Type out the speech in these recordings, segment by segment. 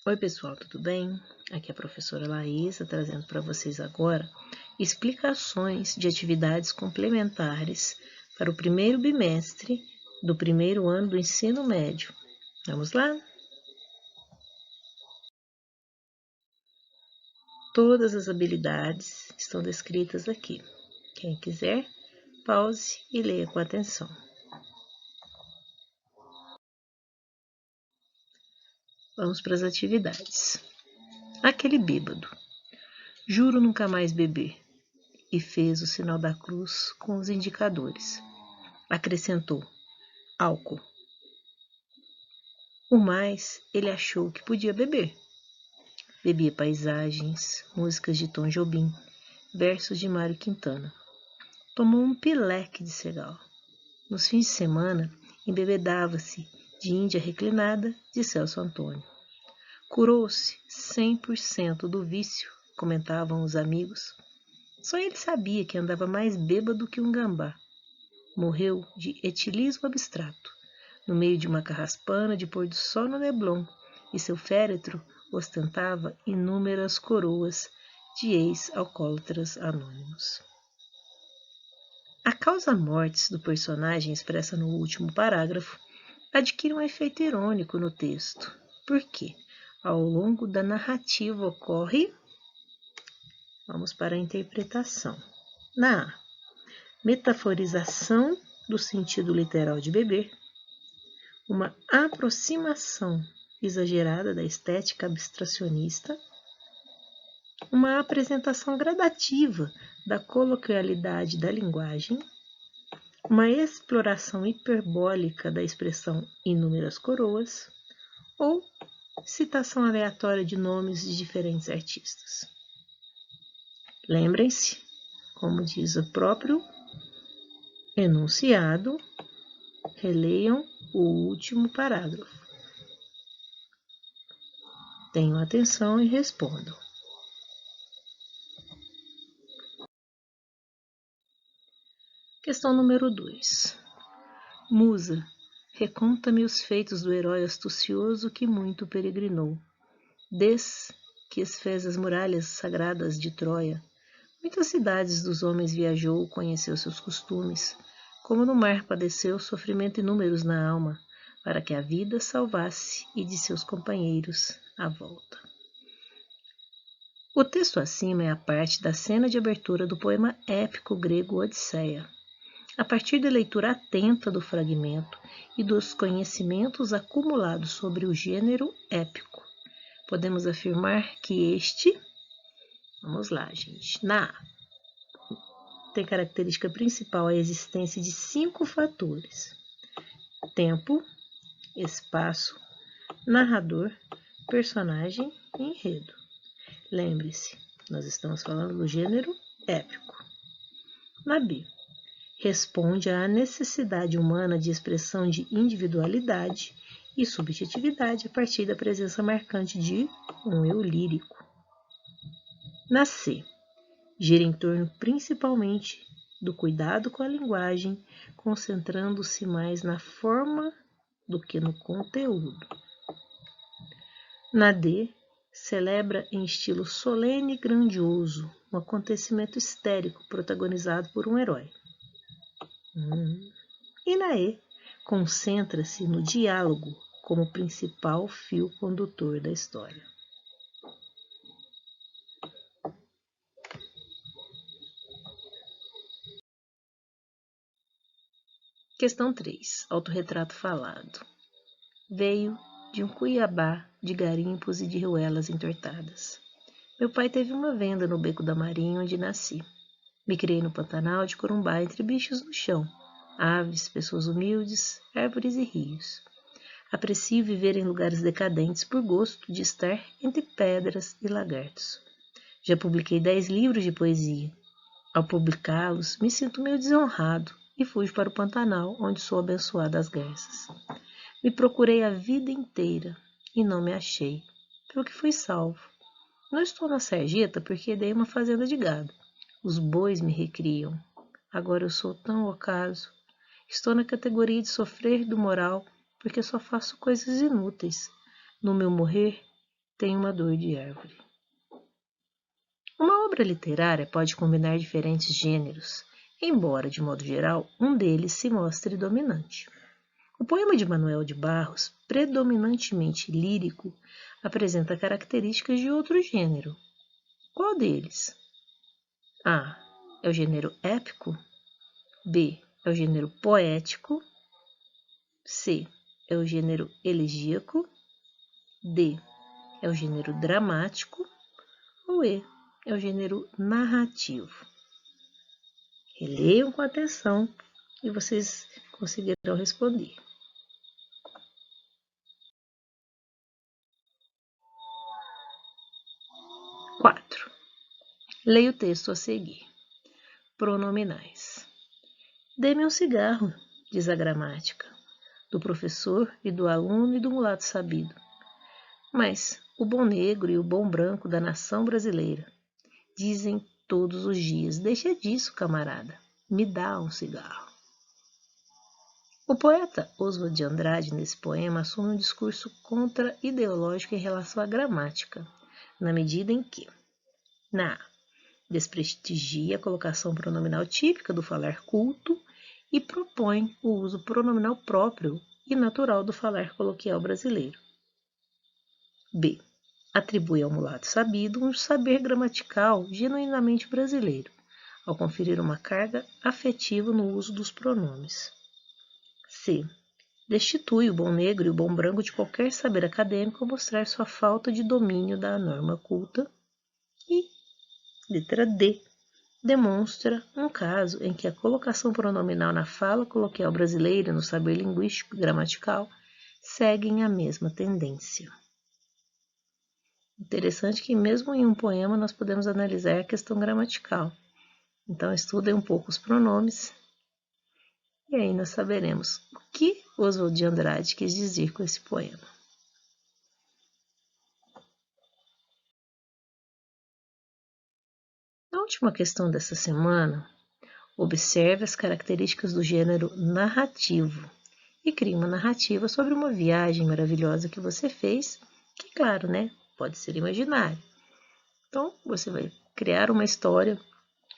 Oi pessoal, tudo bem? Aqui é a professora Laísa trazendo para vocês agora explicações de atividades complementares para o primeiro bimestre do primeiro ano do ensino médio. Vamos lá? Todas as habilidades estão descritas aqui. Quem quiser, pause e leia com atenção. Vamos para as atividades. Aquele bêbado. Juro nunca mais beber. E fez o sinal da cruz com os indicadores. Acrescentou: álcool. O mais, ele achou que podia beber. Bebia paisagens, músicas de Tom Jobim, versos de Mário Quintana. Tomou um pileque de cigarro. Nos fins de semana, embebedava-se de Índia Reclinada de Celso Antônio. Curou-se 100% do vício, comentavam os amigos. Só ele sabia que andava mais bêbado que um gambá. Morreu de etilismo abstrato, no meio de uma carraspana de pôr do sol no Leblon, e seu féretro ostentava inúmeras coroas de ex-alcoólatras anônimos. A causa-mortes do personagem expressa no último parágrafo adquire um efeito irônico no texto, porque, ao longo da narrativa ocorre... Vamos para a interpretação. Na A, metaforização do sentido literal de beber, uma aproximação exagerada da estética abstracionista, uma apresentação gradativa da coloquialidade da linguagem, uma exploração hiperbólica da expressão inúmeras coroas, ou citação aleatória de nomes de diferentes artistas. Lembrem-se, como diz o próprio enunciado, releiam o último parágrafo. Tenham atenção e respondam. Questão número 2. Musa, reconta-me os feitos do herói astucioso que muito peregrinou. Desde que desfez as muralhas sagradas de Troia, muitas cidades dos homens viajou, conheceu seus costumes, como no mar padeceu sofrimento inúmeros na alma, para que a vida salvasse e de seus companheiros a volta. O texto acima é a parte da cena de abertura do poema épico grego Odisseia. A partir da leitura atenta do fragmento e dos conhecimentos acumulados sobre o gênero épico, podemos afirmar que este... Vamos lá, gente. Na A, tem característica principal a existência de 5 fatores: tempo, espaço, narrador, personagem e enredo. Lembre-se, nós estamos falando do gênero épico. Na B, responde à necessidade humana de expressão de individualidade e subjetividade a partir da presença marcante de um eu lírico. Na C, gira em torno principalmente do cuidado com a linguagem, concentrando-se mais na forma do que no conteúdo. Na D, celebra em estilo solene e grandioso um acontecimento histérico protagonizado por um herói. E na E, concentra-se no diálogo como principal fio condutor da história. Questão 3. Autorretrato falado. Veio de um Cuiabá de garimpos e de ruelas entortadas. Meu pai teve uma venda no Beco da Marinha, onde nasci. Me criei no Pantanal de Corumbá entre bichos no chão, aves, pessoas humildes, árvores e rios. Aprecio viver em lugares decadentes por gosto de estar entre pedras e lagartos. Já publiquei 10 livros de poesia. Ao publicá-los, me sinto meio desonrado e fujo para o Pantanal, onde sou abençoada às garças. Me procurei a vida inteira e não me achei, pelo que fui salvo. Não estou na sarjeta porque dei uma fazenda de gado. Os bois me recriam. Agora eu sou tão ocaso. Estou na categoria de sofrer do moral porque só faço coisas inúteis. No meu morrer, tem uma dor de árvore. Uma obra literária pode combinar diferentes gêneros, embora, de modo geral, um deles se mostre dominante. O poema de Manuel de Barros, predominantemente lírico, apresenta características de outro gênero. Qual deles? A. É o gênero épico. B. É o gênero poético. C. É o gênero elegíaco. D. É o gênero dramático. Ou E. É o gênero narrativo. Releiam com atenção e vocês conseguirão responder. 4. Leia o texto a seguir. Pronominais. Dê-me um cigarro, diz a gramática, do professor e do aluno e do mulato sabido. Mas o bom negro e o bom branco da nação brasileira dizem todos os dias: deixa disso, camarada, me dá um cigarro. O poeta Oswald de Andrade, nesse poema, assume um discurso contra-ideológico em relação à gramática, na medida em que, na A, desprestigia a colocação pronominal típica do falar culto e propõe o uso pronominal próprio e natural do falar coloquial brasileiro. B. Atribui ao mulato sabido um saber gramatical genuinamente brasileiro, ao conferir uma carga afetiva no uso dos pronomes. C. Destitui o bom negro e o bom branco de qualquer saber acadêmico ao mostrar sua falta de domínio da norma culta. E, letra D, demonstra um caso em que a colocação pronominal na fala coloquial brasileira e no saber linguístico e gramatical seguem a mesma tendência. Interessante que mesmo em um poema nós podemos analisar a questão gramatical. Então estudem um pouco os pronomes e aí nós saberemos o que Oswald de Andrade quis dizer com esse poema. Na última questão dessa semana, observe as características do gênero narrativo e crie uma narrativa sobre uma viagem maravilhosa que você fez, que, claro, pode ser imaginária. Então, você vai criar uma história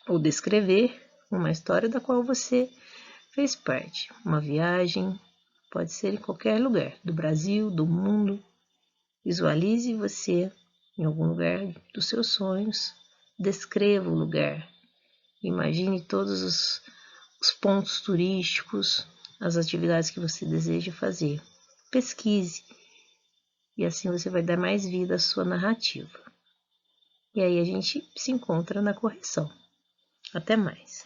ou descrever uma história da qual você fez parte. Uma viagem pode ser em qualquer lugar, do Brasil, do mundo. Visualize você em algum lugar dos seus sonhos, descreva o lugar. Imagine todos os pontos turísticos, as atividades que você deseja fazer. Pesquise e assim você vai dar mais vida à sua narrativa. E aí a gente se encontra na correção. Até mais!